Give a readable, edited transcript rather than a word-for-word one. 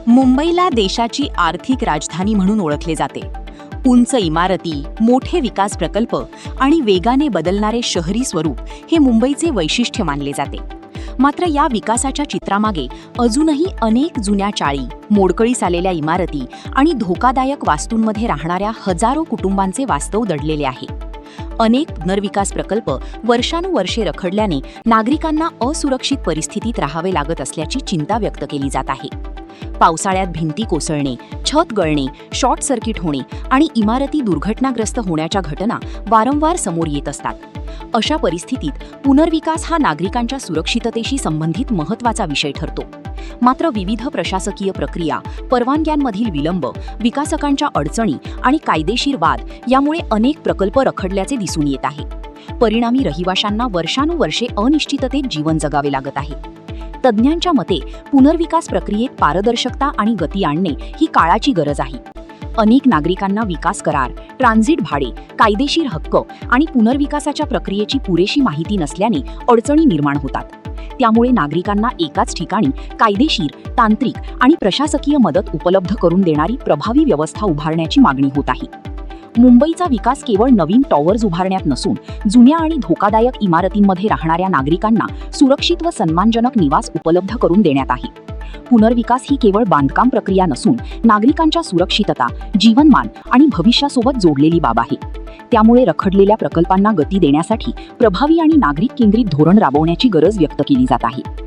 मुंबईला देशाची आर्थिक राजधानी म्हणून ओळखले जाते. उंच इमारती, मोठे विकास प्रकल्प आणि वेगाने बदलणारे शहरी स्वरूप हे मुंबईचे वैशिष्ट्य मानले जाते. मात्र या विकासाच्या चित्रामागे अजूनही अनेक जुन्या चाळी, मोडकळीस आलेल्या इमारती आणि धोकादायक वास्तूंमध्ये राहणाऱ्या हजारो कुटुंबांचे वास्तव दडलेले आहे. अनेक पुनर्विकास प्रकल्प वर्षानुवर्षे रखडल्याने नागरिकांना असुरक्षित परिस्थितीत राहावे लागत असल्याची चिंता व्यक्त केली जात आहे. पावसाळ्यात भिंती कोसळणे, छत गळणे, शॉर्ट सर्किट होणे आणि इमारती दुर्घटनाग्रस्त होण्याच्या घटना वारंवार समोर येत असतात. अशा परिस्थितीत पुनर्विकास हा नागरिकांच्या सुरक्षिततेशी संबंधित महत्त्वाचा विषय ठरतो. मात्र विविध प्रशासकीय प्रक्रिया, परवानग्यांमधील विलंब, विकासकांच्या अडचणी आणि कायदेशीर वाद यामुळे अनेक प्रकल्प रखडल्याचे दिसून येत आहे. परिणामी रहिवाशांना वर्षानुवर्षे अनिश्चिततेत जीवन जगावे लागत आहे. तज्ज्ञांच्या मते पुनर्विकास प्रक्रियेत पारदर्शकता आणि गती आणणे ही काळाची गरज आहे. अनेक नागरिकांना विकास करार, ट्रान्झिट भाडे, कायदेशीर हक्क आणि पुनर्विकासाच्या प्रक्रियेची पुरेशी माहिती नसल्याने अडचणी निर्माण होतात. त्यामुळे नागरिकांना एकाच ठिकाणी कायदेशीर, तांत्रिक आणि प्रशासकीय मदत उपलब्ध करून देणारी प्रभावी व्यवस्था उभारण्याची मागणी होत आहे. मुंबईचा विकास केवळ नवीन टॉवर्स उभारण्यात नसून जुन्या आणि धोकादायक इमारतींमध्ये राहणाऱ्या नागरिकांना सुरक्षित व सन्मानजनक निवास उपलब्ध करून देण्यात आहे. पुनर्विकास ही केवळ बांधकाम प्रक्रिया नसून नागरिकांच्या सुरक्षितता, जीवनमान आणि भविष्यासोबत जोडलेली बाब आहे. त्यामुळे रखडलेल्या प्रकल्पांना गती देण्यासाठी प्रभावी आणि नागरिक केंद्रित धोरण राबवण्याची गरज व्यक्त केली जात आहे.